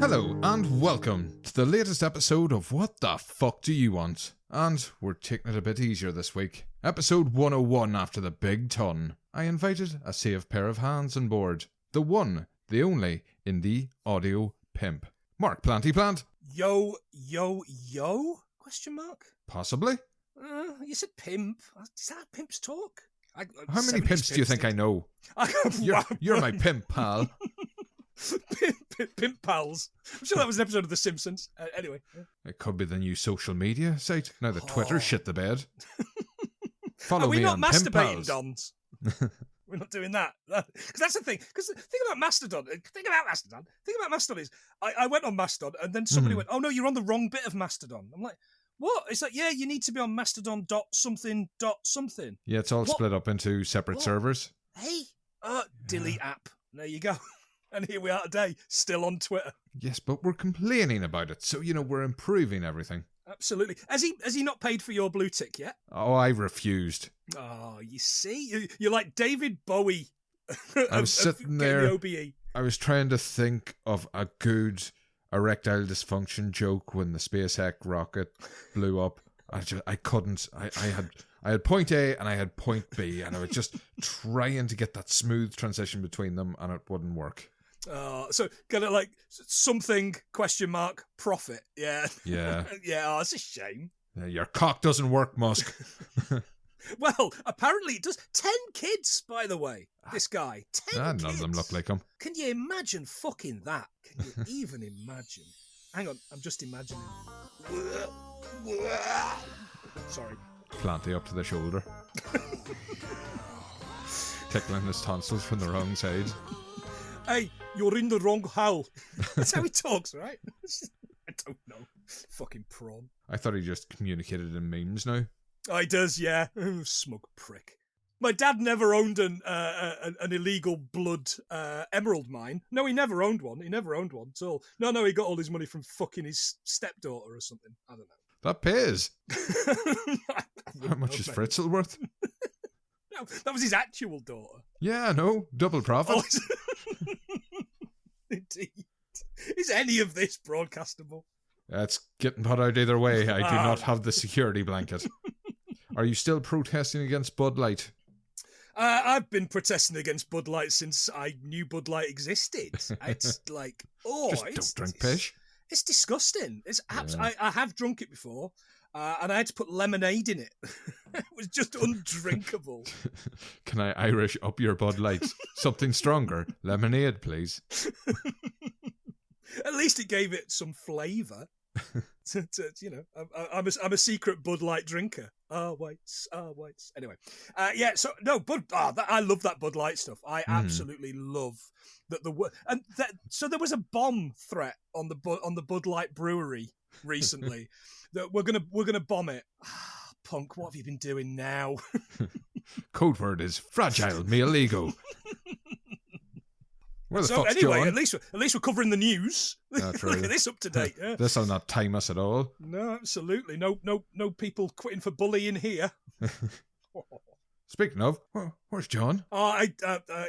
Hello and welcome to the latest episode of What the Fuck Do You Want? And we're taking it a bit easier this week. Episode 101 after the big ton. I invited a safe pair of hands on board. The one, the only, in the audio pimp. Mark Planty Plant. Yo? Question mark? Possibly. You said pimp. Is that how pimps talk? How many pimps do you think I know? You're my pimp, pal. Pimp pals. I'm sure that was an episode of The Simpsons. Anyway. It could be the new social media site. Now that Twitter shit the bed. Follow me on Are we not Pimp masturbating, Pals. Dons? We're not doing that. Because that's the thing. Because the thing about Mastodon is I went on Mastodon and then somebody went, oh no, you're on the wrong bit of Mastodon. I'm like, what? It's like, yeah, you need to be on Mastodon something. Yeah, it's all split up into separate servers. Hey, delete app. There you go. And here we are today, still on Twitter. Yes, but we're complaining about it, so, we're improving everything. Absolutely. Has he not paid for your blue tick yet? Oh, I refused. Oh, you see? You're like David Bowie. I was sitting there. I was trying to think of a good erectile dysfunction joke when the SpaceX rocket blew up. I couldn't. I had point A and I had point B, and I was just trying to get that smooth transition between them, and it wouldn't work. So kind of like something ? Profit. Yeah. Yeah. Yeah. Oh, it's a shame. Your cock doesn't work, Musk. Well, apparently it does. 10 kids, by the way. This guy. 10 kids. None of them look like him. Can you imagine fucking that? Can you even imagine? Hang on, I'm just imagining. Sorry. Planty up to the shoulder. Tickling his tonsils from the wrong side. Hey, you're in the wrong hole. That's how he talks, right? I don't know. Fucking prawn. I thought he just communicated in memes now. Oh, he does, yeah. Ooh, smug prick. My dad never owned an illegal blood emerald mine. No, he never owned one. At all. No, he got all his money from fucking his stepdaughter or something. I don't know. That pays. How much is Fritzl worth? No, that was his actual daughter. Yeah, no. Double profit. Oh, indeed. Is any of this broadcastable? It's getting put out either way. I do not have the security blanket. Are you still protesting against Bud Light? I've been protesting against Bud Light since I knew Bud Light existed. It's like, don't drink pish. It's disgusting. It's I have drunk it before, and I had to put lemonade in it. It was just undrinkable. Can I Irish up your Bud Light? Something stronger. Lemonade, please. At least it gave it some flavour. I'm a secret Bud Light drinker. Whites. Anyway, so no Bud. I love that Bud Light stuff. I absolutely love that so there was a bomb threat on the Bud Light brewery recently that we're gonna bomb it. Punk, what have you been doing now? Code word is fragile male ego. Where the fuck's anyway, John? at least we're covering the news. Look at this up to date. Yeah. This'll not time us at all. No, absolutely. No people quitting for bullying here. Speaking of, where's John?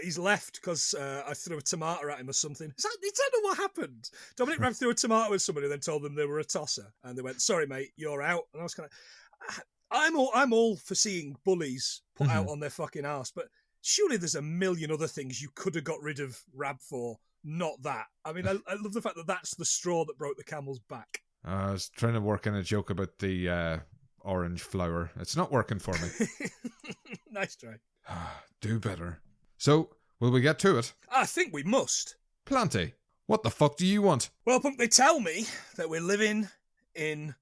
He's left because I threw a tomato at him or something. Is that not what happened? Dominic Raab threw a tomato at somebody and then told them they were a tosser, and they went, "Sorry, mate, you're out." And I was kind of, I'm all for seeing bullies put out on their fucking arse, but surely there's a million other things you could have got rid of Rab for, not that. I mean, I love the fact that that's the straw that broke the camel's back. I was trying to work in a joke about the orange flower. It's not working for me. Nice try. Do better. So, will we get to it? I think we must. Planty, what the fuck do you want? Well, Punk, they tell me that we're living in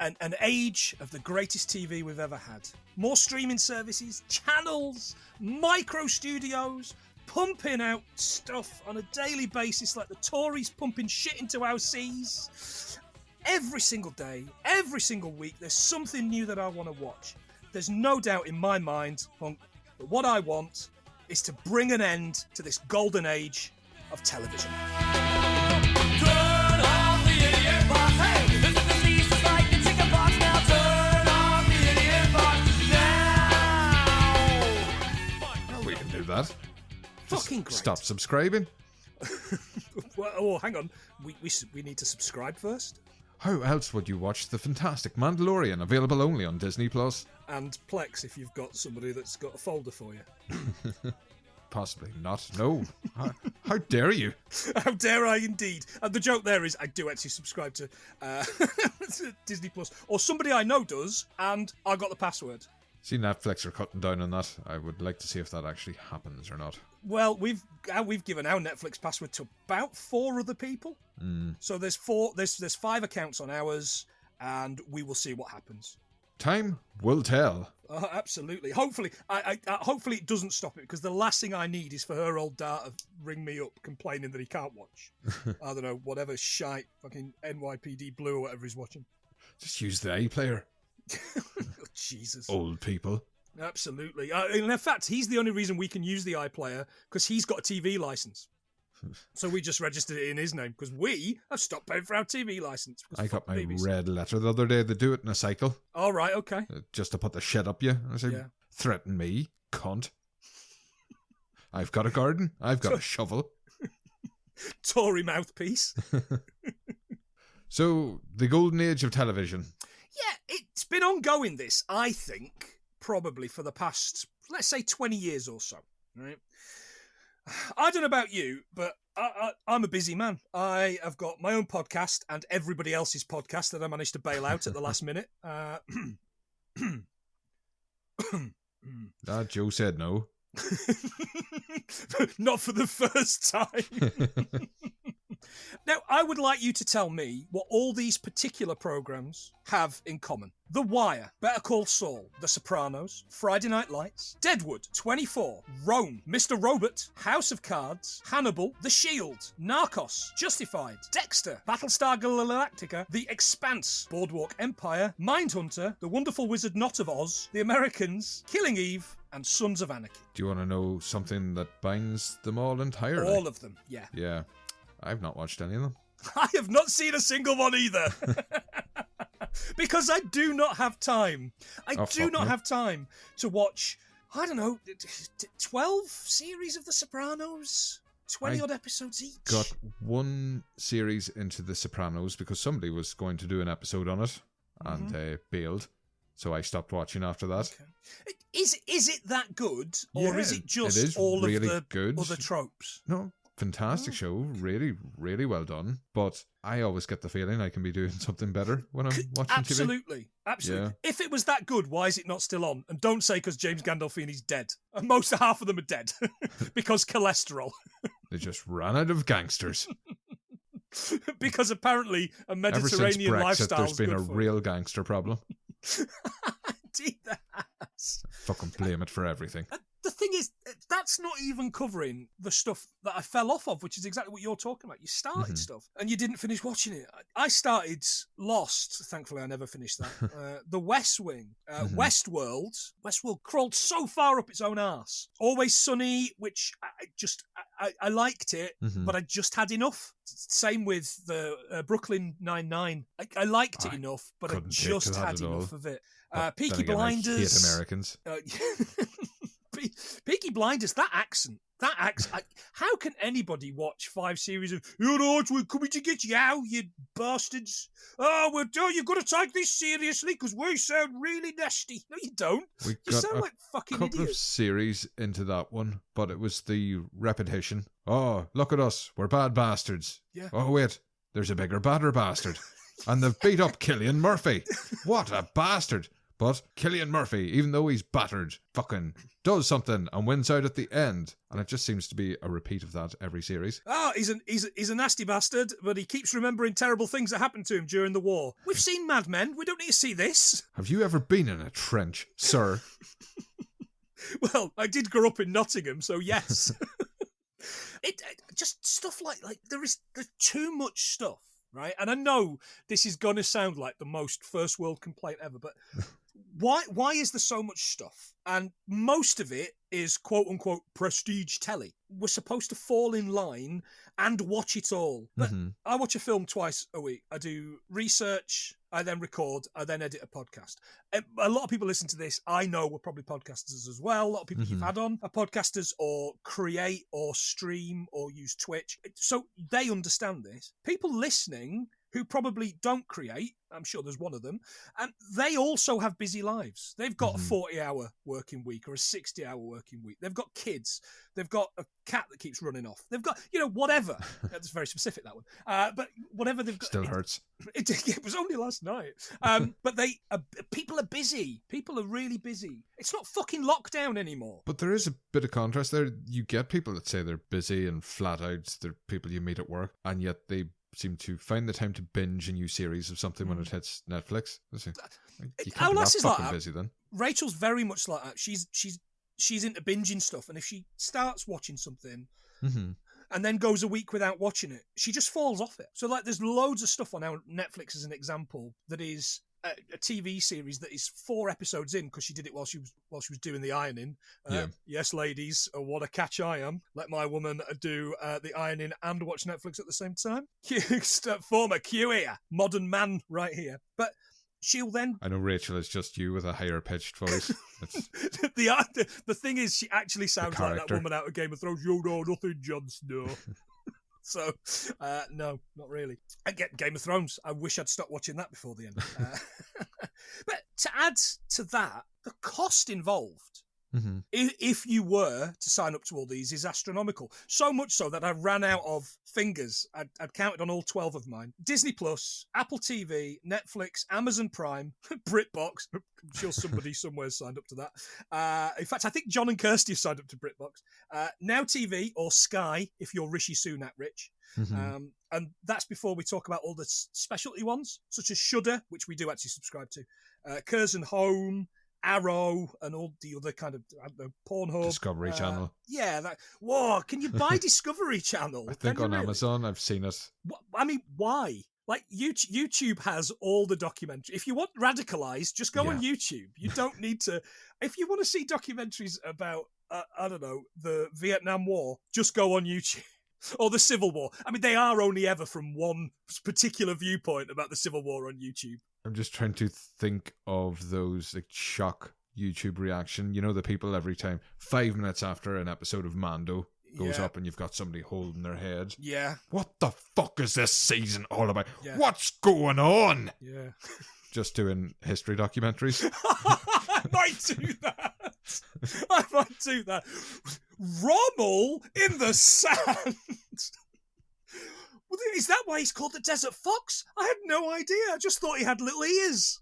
an age of the greatest TV we've ever had. More streaming services, channels, micro studios, pumping out stuff on a daily basis like the Tories pumping shit into our seas. Every single day, every single week, there's something new that I want to watch. There's no doubt in my mind, Punk, that what I want is to bring an end to this golden age of television. Turn off the idiot box. Hey, this is the least just like the chicken box now. Turn off the idiot box now. Well, we can do that. Fucking great. Stop subscribing. Well, hang on. We need to subscribe first. How else would you watch the fantastic Mandalorian, available only on Disney Plus? And Plex if you've got somebody that's got a folder for you. Possibly not. No. How dare you? How dare I indeed? And the joke there is I do actually subscribe to to Disney Plus. Or somebody I know does, and I got the password. See, Netflix are cutting down on that. I would like to see if that actually happens or not. Well, we've given our Netflix password to about 4 other people. So there's 5 accounts on ours, and we will see what happens. Time will tell. Absolutely. Hopefully, hopefully it doesn't stop it, because the last thing I need is for her old dad to ring me up complaining that he can't watch. I don't know, whatever shite, fucking NYPD Blue or whatever he's watching. Just use the iPlayer. Oh, Jesus. Old people. Absolutely. And in fact, he's the only reason we can use the iPlayer, because he's got a TV license. So we just registered it in his name, because we have stopped paying for our TV license. I got my red letter the other day. They do it in a cycle. All right, okay. Just to put the shit up you. I said, threaten me, cunt. I've got a garden. I've got a shovel. Tory mouthpiece. So, the golden age of television. Yeah, it's been ongoing, this, I think, probably for the past, let's say, 20 years or so, right? I don't know about you, but I'm a busy man. I have got my own podcast and everybody else's podcast that I managed to bail out at the last minute. Joe said no. Not for the first time. Now, I would like you to tell me what all these particular programmes have in common. The Wire, Better Call Saul, The Sopranos, Friday Night Lights, Deadwood, 24, Rome, Mr. Robot, House of Cards, Hannibal, The Shield, Narcos, Justified, Dexter, Battlestar Galactica, The Expanse, Boardwalk Empire, Mindhunter, The Wonderful Wizard Not of Oz, The Americans, Killing Eve, and Sons of Anarchy. Do you want to know something that binds them all entirely? All of them, yeah. Yeah. I've not watched any of them. I have not seen a single one either. Because I do not have time. I do not have time to watch, I don't know, 12 series of The Sopranos? 20-odd episodes each? Got one series into The Sopranos because somebody was going to do an episode on it and bailed. So I stopped watching after that. Okay. Is it that good? Or Yeah, is it just it is all really of the good. other tropes? No, fantastic show. Really, really well done. But I always get the feeling I can be doing something better when I'm watching TV. Absolutely. Yeah. If it was that good, why is it not still on? And don't say because James Gandolfini's dead. And half of them are dead. Because cholesterol. They just ran out of gangsters. Because apparently a Ever since Mediterranean Brexit, lifestyle there's is been good a for real gangster problem. Indeed, that has. Fucking blame it for everything. The thing is, that's not even covering the stuff that I fell off of, which is exactly what you're talking about. You started stuff and you didn't finish watching it. I started Lost. Thankfully, I never finished that. The West Wing, Westworld. Westworld crawled so far up its own arse. Always Sunny, which I liked it, but I just had enough. Same with the Brooklyn Nine-Nine. I liked it enough, but I just had enough of it. Peaky Blinders. I hate Americans. Peaky Blinders, that accent. How can anybody watch 5 series of, you know, we're coming to get you out, you bastards. Oh, you've got to take this seriously because we sound really nasty. No, you don't. You sound like fucking idiots. A couple of series into that one, but it was the repetition. Oh, look at us. We're bad bastards. Yeah. Oh, wait. There's a bigger, badder bastard. And they've beat up Cillian Murphy. What a bastard. But Cillian Murphy, even though he's battered, fucking does something and wins out at the end. And it just seems to be a repeat of that every series. Oh, he's a nasty bastard, but he keeps remembering terrible things that happened to him during the war. We've seen Mad Men. We don't need to see this. Have you ever been in a trench, sir? Well, I did grow up in Nottingham, so yes. It just stuff like there's too much stuff, right? And I know this is gonna sound like the most first world complaint ever, but why is there so much stuff? And most of it is quote-unquote prestige telly. We're supposed to fall in line and watch it all. But I watch a film twice a week. I do research, I then record, I then edit a podcast. A lot of people listen to this, I know, we're probably podcasters as well. A lot of people you've had on are podcasters or create or stream or use Twitch. So they understand this. People listening who probably don't create, I'm sure there's one of them, and they also have busy lives. They've got a 40-hour working week or a 60-hour working week. They've got kids. They've got a cat that keeps running off. They've got, whatever. That's very specific, that one. But whatever they've got. Still hurts. It was only last night. But people are busy. People are really busy. It's not fucking lockdown anymore. But there is a bit of contrast there. You get people that say they're busy and flat out. They're people you meet at work, and yet they seem to find the time to binge a new series of something when it hits Netflix. You can't be that fucking busy then. Rachel's very much like that. She's into binging stuff, and if she starts watching something and then goes a week without watching it, she just falls off it. So there's loads of stuff on our Netflix as an example that is a TV series that is 4 episodes in because she did it while she was doing the ironing. Yes, ladies, what a catch I am. Let my woman do the ironing and watch Netflix at the same time. Former Q here, modern man right here. But she'll then... I know Rachel is just you with a higher pitched voice. The thing is, she actually sounds like that woman out of Game of Thrones. You know nothing, Jon Snow. So, no, not really. I get Game of Thrones. I wish I'd stopped watching that before the end. But to add to that, the cost involved, if you were to sign up to all these, is astronomical. So much so that I ran out of fingers. I'd counted on all 12 of mine. Disney Plus, Apple TV, Netflix, Amazon Prime, BritBox. I'm sure somebody somewhere signed up to that. In fact, I think John and Kirsty have signed up to BritBox. Now TV or Sky, if you're Rishi Sunak rich. And that's before we talk about all the specialty ones, such as Shudder, which we do actually subscribe to, Curzon Home, Arrow, and all the other kind of Pornhub. Discovery Channel. Yeah. Whoa, can you buy Discovery Channel? I think on Amazon, I've seen it. I mean, why? Like, YouTube has all the documentaries. If you want radicalized, just go on YouTube. You don't need to... If you want to see documentaries about, I don't know, the Vietnam War, just go on YouTube. Or the Civil War. I mean, they are only ever from one particular viewpoint about the Civil War on YouTube. I'm just trying to think of those shock YouTube reaction. You know, the people every time, 5 minutes after an episode of Mando goes up and you've got somebody holding their head. Yeah. What the fuck is this season all about? Yeah. What's going on? Yeah. Just doing history documentaries. I might do that. Rommel in the sand. Well, is that why he's called the Desert Fox? I had no idea. I just thought he had little ears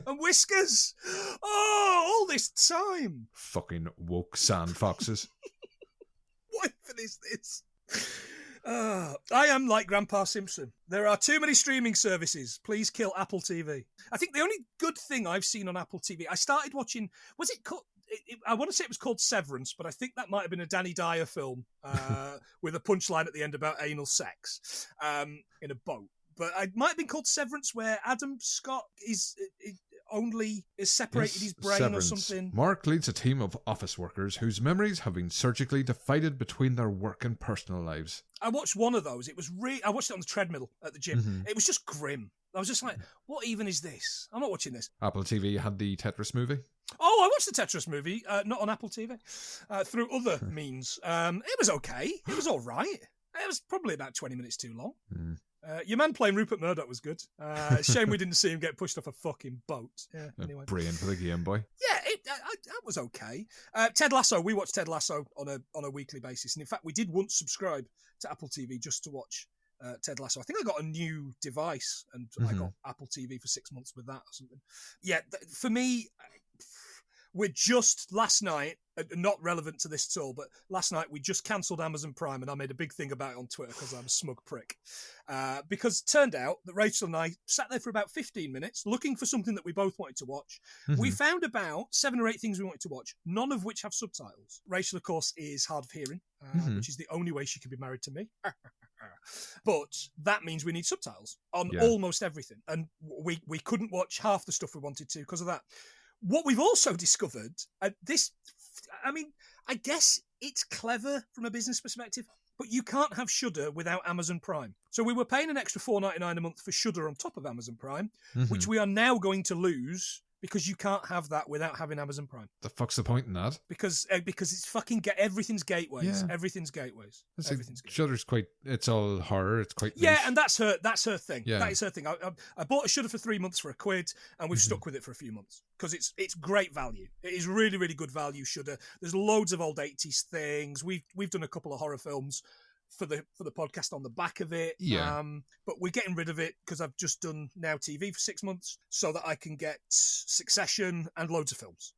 and whiskers. Oh, all this time. Fucking woke sand foxes. What even is this? I am like Grandpa Simpson. There are too many streaming services. Please kill Apple TV. I think the only good thing I've seen on Apple TV, I started watching, was it called... I want to say it was called Severance, but I think that might have been a Danny Dyer film with a punchline at the end about anal sex in a boat. But it might have been called Severance, where Adam Scott is separated his brain Severance. Or something. Mark leads a team of office workers whose memories have been surgically divided between their work and personal lives. I watched one of those. It was I watched it on the treadmill at the gym. It was just grim. I was just like, what even is this? I'm not watching this. Apple TV had the Tetris movie. Oh, I watched the Tetris movie, not on Apple TV, through other means. It was okay. It was all right. It was probably about 20 minutes too long. Your man playing Rupert Murdoch was good. Shame we didn't see him get pushed off a fucking boat. Yeah, anyway. Brilliant for the Game Boy. Yeah, that was okay. Ted Lasso, we watched Ted Lasso on a weekly basis. And in fact, we did once subscribe to Apple TV just to watch Ted Lasso. I think I got a new device and I got Apple TV for 6 months with that or something. Yeah, for me... We're just last night, not relevant to this at all, but last night we just cancelled Amazon Prime and I made a big thing about it on Twitter because I'm a smug prick. Because it turned out that Rachel and I sat there for about 15 minutes looking for something that we both wanted to watch. We found about 7 or 8 things we wanted to watch, none of which have subtitles. Rachel, of course, is hard of hearing, which is the only way she could be married to me. But that means we need subtitles on almost everything. And we couldn't watch half the stuff we wanted to because of that. What we've also discovered, I guess it's clever from a business perspective, but you can't have Shudder without Amazon Prime. So we were paying an extra $4.99 a month for Shudder on top of Amazon Prime, which we are now going to lose because you can't have that without having Amazon Prime. The fuck's the point in that? Because it's fucking everything's gateways. Yeah. Everything's gateways. Shudder's quite. It's all horror. It's quite. Yeah, niche. and that's her thing. Yeah. That is her thing. I bought a Shudder for 3 months for £1, and we've stuck with it for a few months because it's great value. It is really, really good value. Shudder. There's loads of old 80s things. We've done a couple of horror films for the podcast on the back of it. Yeah. But we're getting rid of it because I've just done Now TV for 6 months so that I can get Succession and loads of films.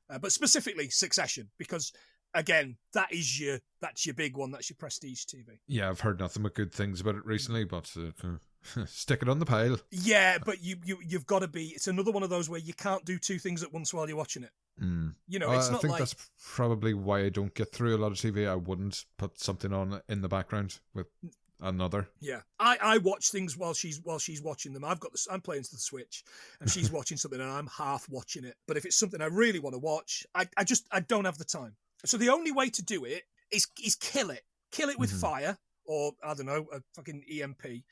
But specifically Succession, because again, that's your big one. That's your prestige TV. Yeah, I've heard nothing but good things about it recently, but stick it on the pile. Yeah, but you've got to be. It's another one of those where you can't do two things at once while you're watching it. You know, it's not I think like that's probably why I don't get through a lot of TV. I wouldn't put something on in the background with another. Yeah, I watch things while she's watching them. I'm playing to the Switch, and she's watching something, and I'm half watching it. But if it's something I really want to watch, I don't have the time. So the only way to do it is kill it with fire, or I don't know, a fucking EMP.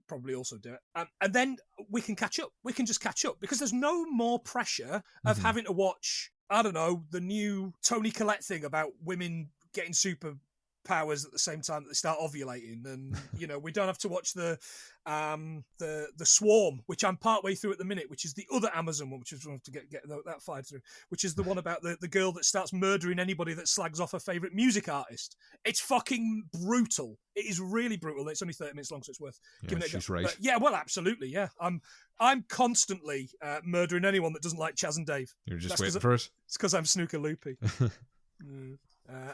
Probably also do it, and then we can catch up. We can just catch up because there's no more pressure of having to watch, I don't know, the new Toni Collette thing about women getting superpowers at the same time that they start ovulating, and you know, we don't have to watch the Swarm, which I'm partway through at the minute, which is the other Amazon one, which is to get that fired through, which is the one about the girl that starts murdering anybody that slags off her favourite music artist. It's fucking brutal. It is really brutal. It's only 30 minutes long, so it's worth giving it a go. She's right. But yeah, well, absolutely, yeah. I'm constantly murdering anyone that doesn't like Chaz and Dave. You're just waiting for it. It's because I'm snooker loopy.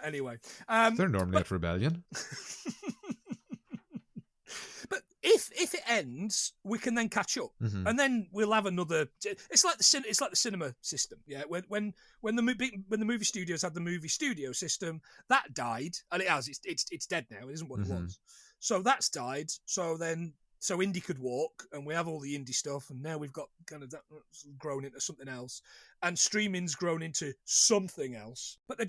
Anyway, they're normally at Rebellion. But if it ends, we can then catch up, and then we'll have another. It's like the cinema system. Yeah, when the movie studios had the movie studio system, that died, and it has. It's dead now. It isn't what it was. So that's died. So indie could walk, and we have all the indie stuff, and now we've got kind of that grown into something else, and streaming's grown into something else. But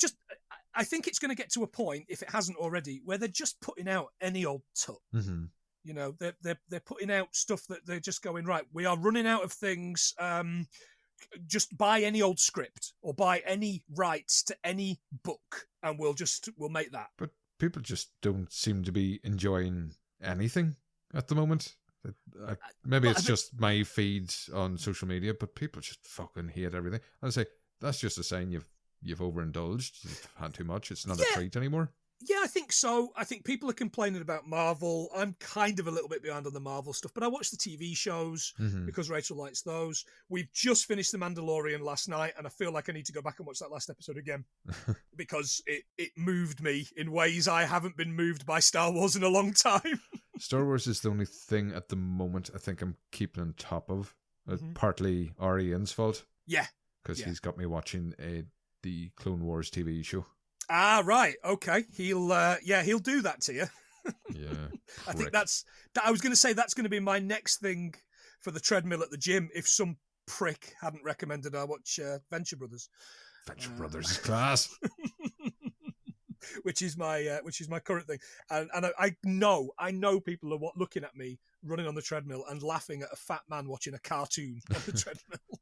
I think it's going to get to a point, if it hasn't already, where they're just putting out any old tuck. You know, they're putting out stuff that they're just going, right, we are running out of things. Just buy any old script or buy any rights to any book, and we'll make that. But people just don't seem to be enjoying anything at the moment. Maybe it's just my feed on social media, but people just fucking hate everything. I say that's just a sign you've overindulged. You've had too much. It's not a treat anymore. Yeah, I think so. I think people are complaining about Marvel. I'm kind of a little bit behind on the Marvel stuff, but I watch the TV shows because Rachel likes those. We've just finished The Mandalorian last night, and I feel like I need to go back and watch that last episode again because it moved me in ways I haven't been moved by Star Wars in a long time. Star Wars is the only thing at the moment I think I'm keeping on top of. Partly Ian's fault. Yeah. Because he's got me watching the Clone Wars TV show. Ah, right. Okay. He'll do that to you. Yeah. I think I was going to say that's going to be my next thing for the treadmill at the gym if some prick hadn't recommended I watch Venture Brothers. Venture Brothers is class. which is my current thing. And I know people are looking at me running on the treadmill and laughing at a fat man watching a cartoon on the treadmill.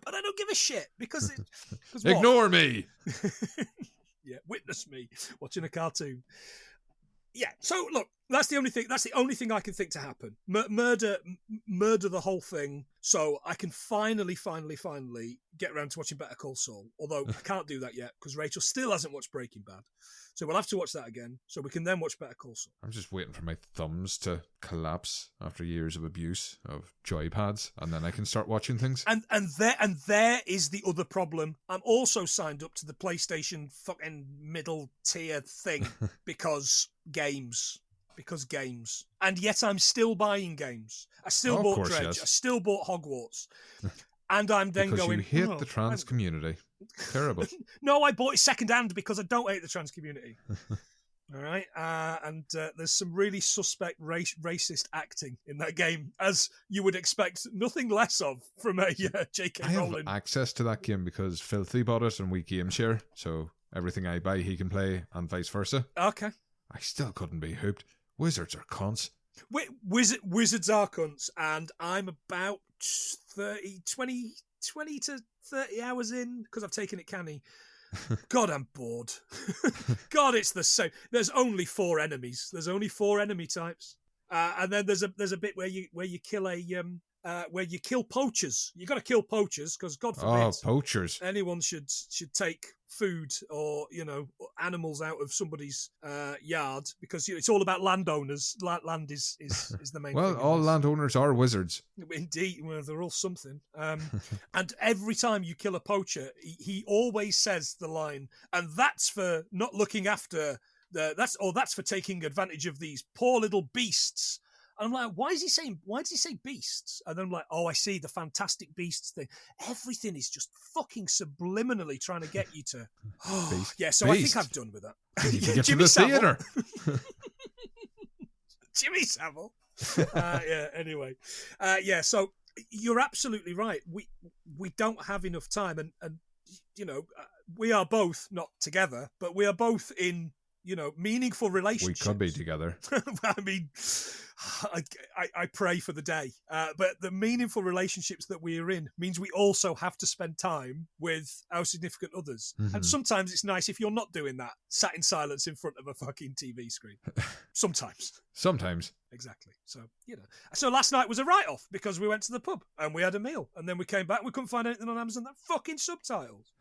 But I don't give a shit because ignore me. Yeah, witness me watching a cartoon. Yeah, so look, that's the only thing I can think to happen. Murder the whole thing, so I can finally get around to watching Better Call Saul. Although I can't do that yet because Rachel still hasn't watched Breaking Bad. So we'll have to watch that again, so we can then watch Better Call Saul. I'm just waiting for my thumbs to collapse after years of abuse of joypads, and then I can start watching things. And there is the other problem. I'm also signed up to the PlayStation fucking middle tier thing because games. And yet I'm still buying games. I still bought Dredge. Yes. I still bought Hogwarts. And I'm then because going... you hate the trans community. Terrible. No, I bought it second-hand because I don't hate the trans community. All right, and there's some really suspect racist acting in that game, as you would expect nothing less of from a J.K. I Rowling. have access to that game because Filthy bought it and we game share, so everything I buy he can play and vice versa. Okay. I still couldn't be hooped. Wizards are cunts. Wizards are cunts, and I'm about 20 to 30 hours in because I've taken it canny. God, I'm bored. God, it's the same. There's only 4 enemies. There's only 4 enemy types, and then there's a bit where you kill where you kill poachers. You got to kill poachers because God forbid poachers. anyone should take food or animals out of somebody's yard, because it's all about landowners. Land is the main. Well, thing all landowners are wizards. Indeed, well, they're all something. And every time you kill a poacher, he always says the line, "And that's for not looking after that's for taking advantage of these poor little beasts." And I'm like, why does he say beasts? And then I'm like, oh, I see, the Fantastic Beasts thing. Everything is just fucking subliminally trying to get you to. Oh, yeah, so Beast. I think I'm done with that. You can get to the theatre. Jimmy Savile. Anyway. So you're absolutely right. We don't have enough time. And we are both not together, but we are both in meaningful relationships. We could be together. I mean, I pray for the day. But the meaningful relationships that we are in means we also have to spend time with our significant others. Mm-hmm. And sometimes it's nice if you're not doing that, sat in silence in front of a fucking TV screen. Sometimes. Exactly. So, So last night was a write-off because we went to the pub and we had a meal. And then we came back, we couldn't find anything on Amazon that fucking subtitles.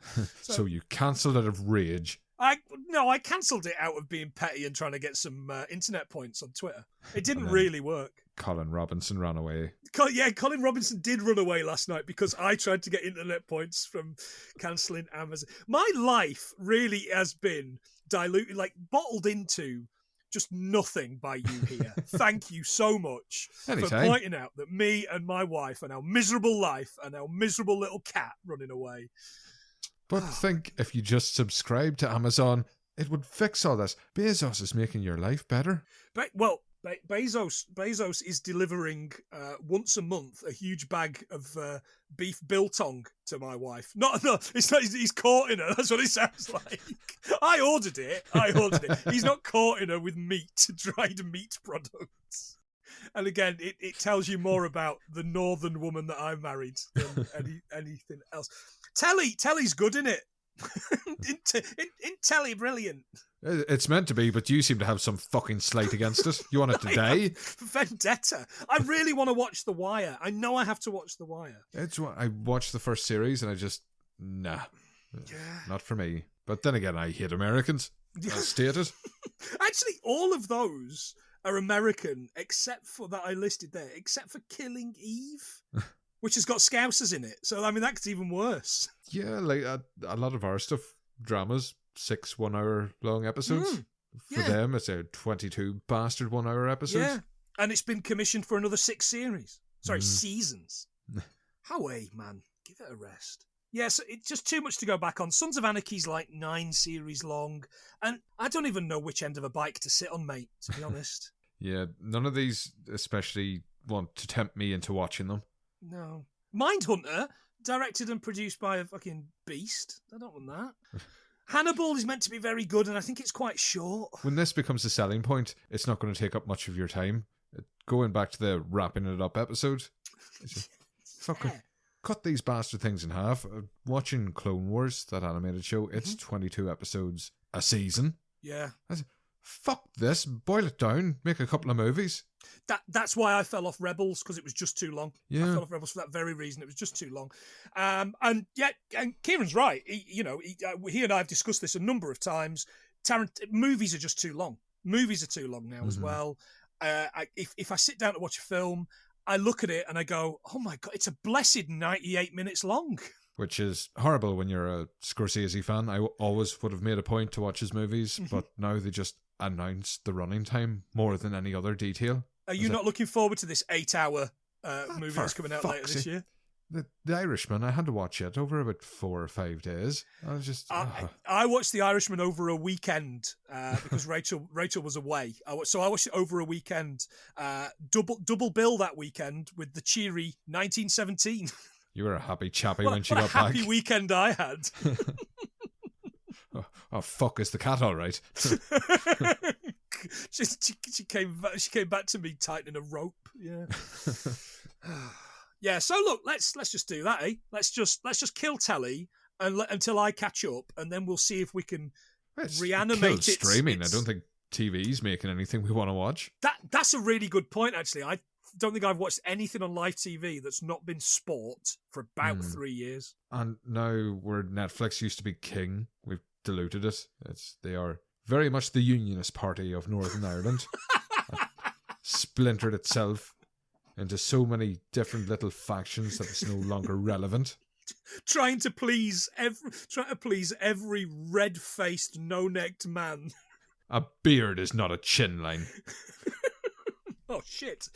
So you cancelled out of rage. I cancelled it out of being petty and trying to get some internet points on Twitter. It didn't really work. Colin Robinson ran away. Colin Robinson did run away last night because I tried to get internet points from cancelling Amazon. My life really has been diluted, bottled into just nothing by you here. Thank you so much for pointing out that me and my wife and our miserable life and our miserable little cat running away. But think, if you just subscribe to Amazon, it would fix all this. Bezos is making your life better. Bezos is delivering once a month a huge bag of beef biltong to my wife. No, it's not. He's courting her. That's what it sounds like. I ordered it. He's not courting her with dried meat products. And again, it tells you more about the northern woman that I married than anything else. Telly's good, isn't it? in Telly, brilliant. It's meant to be, but you seem to have some fucking slight against it. You want it to die? Vendetta. I really want to watch The Wire. I know I have to watch The Wire. I watched the first series and I just, not for me. But then again, I hate Americans. I'll state it. Actually, all of those are American, except for that I listed there, except for Killing Eve. Which has got Scousers in it. So, I mean, that's even worse. Yeah, a lot of our stuff, dramas, 6 1-hour-long episodes. For them, it's a 22 bastard 1-hour episodes. Yeah, and it's been commissioned for another 6 series. Sorry, seasons. Man. Give it a rest. Yeah, so it's just too much to go back on. Sons of Anarchy's 9 series long. And I don't even know which end of a bike to sit on, mate, to be honest. Yeah, none of these especially want to tempt me into watching them. No. Mindhunter, directed and produced by a fucking beast. I don't want that. Hannibal is meant to be very good, and I think it's quite short. When this becomes a selling point, it's not going to take up much of your time. Going back to the wrapping it up episode, cut these bastard things in half. Watching Clone Wars, that animated show, it's 22 episodes a season. Yeah. Fuck this, boil it down, make a couple of movies. That's why I fell off Rebels, because it was just too long. Yeah. I fell off Rebels for that very reason. It was just too long. And Kieran's right. He and I have discussed this a number of times. Movies are just too long. Movies are too long now as well. If I sit down to watch a film, I look at it and I go, oh my God, it's a blessed 98 minutes long. Which is horrible when you're a Scorsese fan. I always would have made a point to watch his movies, but now they just announce the running time more than any other detail. Are you not looking forward to this 8-hour movie that's coming out later this year? The Irishman, I had to watch it over about 4 or 5 days. I was just... I watched The Irishman over a weekend because Rachel was away. So I watched it over a weekend. Double bill that weekend with the cheery 1917. You were a happy chappy when she got back. What a happy weekend I had. Oh, fuck, is the cat all right? she came back to me tightening a rope. Yeah. Yeah, so look, let's just do that, eh? Let's just kill Telly until I catch up, and then we'll see if we can reanimate it. Streaming. I don't think TV's making anything we want to watch. That's a really good point, actually. I don't think I've watched anything on live TV that's not been sport for about 3 years. And now where Netflix used to be king, we've diluted it. They are very much the Unionist Party of Northern Ireland. Splintered itself into so many different little factions that it's no longer relevant. Trying to please every red-faced, no-necked man. A beard is not a chin line. Oh shit!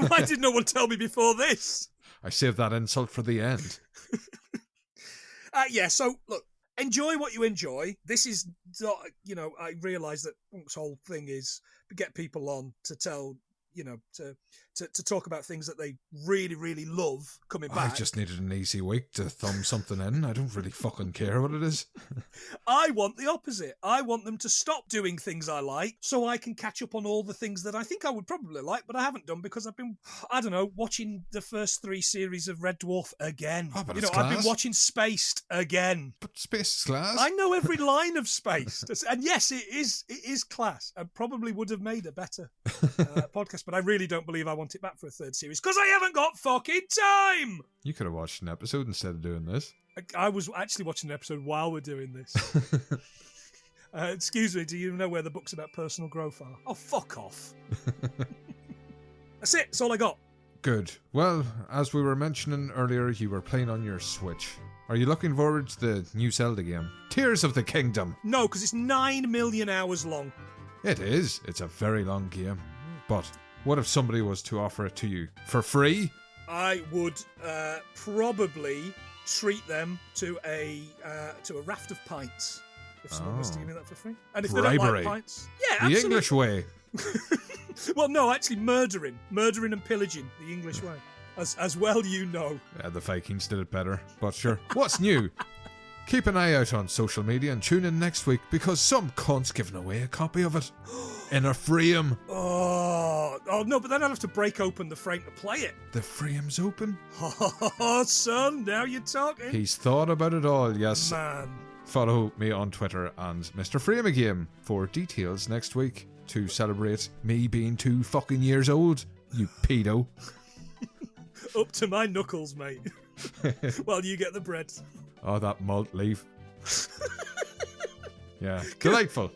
Why did no one tell me before this? I saved that insult for the end. Yeah. So look, enjoy what you enjoy. This is, I realise that Punk's whole thing is to get people on to tell. To talk about things that they really, really love coming back. I just needed an easy week to thumb something in. I don't really fucking care what it is. I want the opposite. I want them to stop doing things I like so I can catch up on all the things that I think I would probably like, but I haven't done because I've been, watching the first 3 series of Red Dwarf again. Oh, but I've been watching Spaced again. But Spaced is class. I know every line of Spaced. And yes, it is class. I probably would have made a better podcast, but I really don't believe I want it back for a 3rd series because I haven't got fucking time. You could have watched an episode instead of doing this. I was actually watching an episode while we're doing this. Excuse me, do you know where the books about personal growth are? Oh, fuck off. That's it. That's all I got. Good. Well, as we were mentioning earlier, you were playing on your Switch. Are you looking forward to the new Zelda game? Tears of the Kingdom. No, because it's 9 million hours long. It is. It's a very long game. But what if somebody was to offer it to you for free? I would probably treat them to a raft of pints if someone was to give me that for free. And if bribery. They don't like pints, yeah, absolutely. The English way. Well, no, actually, murdering and pillaging the English way, as well, you know. Yeah, the Vikings did it better. But sure, what's new? Keep an eye out on social media and tune in next week because some cunt's giving away a copy of it in a frame. Oh no, but then I'll have to break open the frame to play it. The frame's open? Oh, son, now you're talking. He's thought about it all, yes. Man. Follow me on Twitter and Mr. Frame Again for details next week to celebrate me being 2 fucking years old, you pedo. Up to my knuckles, mate. While you get the bread. Oh, that malt leaf. Yeah, delightful.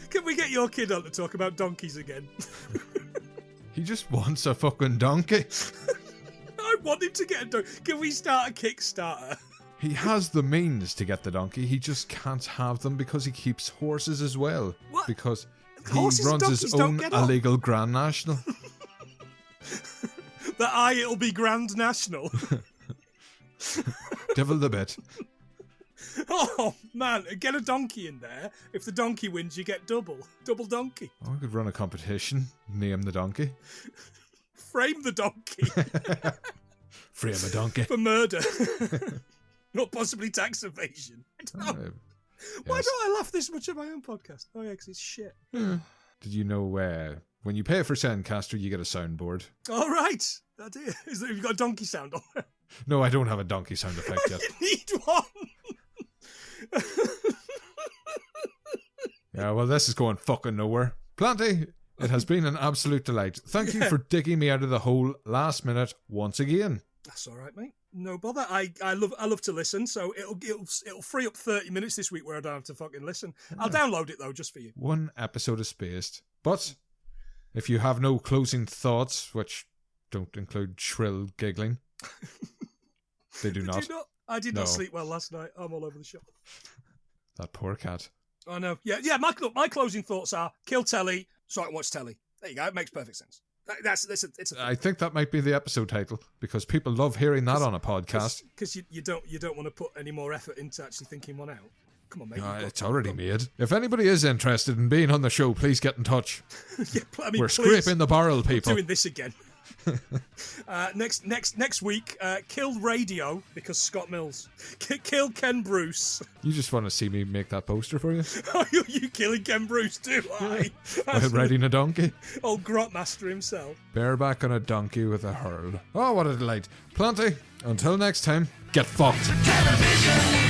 Can we get your kid on to talk about donkeys again? He just wants a fucking donkey. I want him to get a donkey. Can we start a Kickstarter? He has the means to get the donkey. He just can't have them because he keeps horses as well. What? Because Horses he runs his own illegal Grand National. It'll be Grand National. Devil the bit. Oh, man, get a donkey in there. If the donkey wins, you get double donkey. Oh, I could run a competition. Name the donkey. Frame the donkey. Frame a donkey. For murder. Not possibly tax evasion. Why don't I laugh this much at my own podcast? Oh, yeah, because it's shit. Yeah. Did you know when you pay for Soundcaster, you get a soundboard? All right. I do. Have you got a donkey sound on there? No, I don't have a donkey sound effect yet. You need one. Yeah, well, this is going fucking nowhere. Planty, it has been an absolute delight. Thank you for digging me out of the hole last minute once again. That's all right, mate. No bother. I love to listen, so it'll free up 30 minutes this week where I don't have to fucking listen. I'll download it though, just for you. 1 episode is spaced. But if you have no closing thoughts, which don't include shrill giggling, they do not. I did not sleep well last night. I'm all over the shop. That poor cat. I know. Yeah. My closing thoughts are kill Telly so I can watch Telly. There you go. It makes perfect sense. I think that might be the episode title because people love hearing that on a podcast. Because you don't want to put any more effort into actually thinking one out. Come on, mate. It's already made. If anybody is interested in being on the show, please get in touch. We're scraping the barrel, people. We're doing this again. Next week, kill Radio because Scott Mills. Kill Ken Bruce. You just want to see me make that poster for you? You killing Ken Bruce too? While riding a donkey? Old Grotmaster himself. Bareback on a donkey with a hurl. Oh, what a delight. Planty, until next time, get fucked. Television.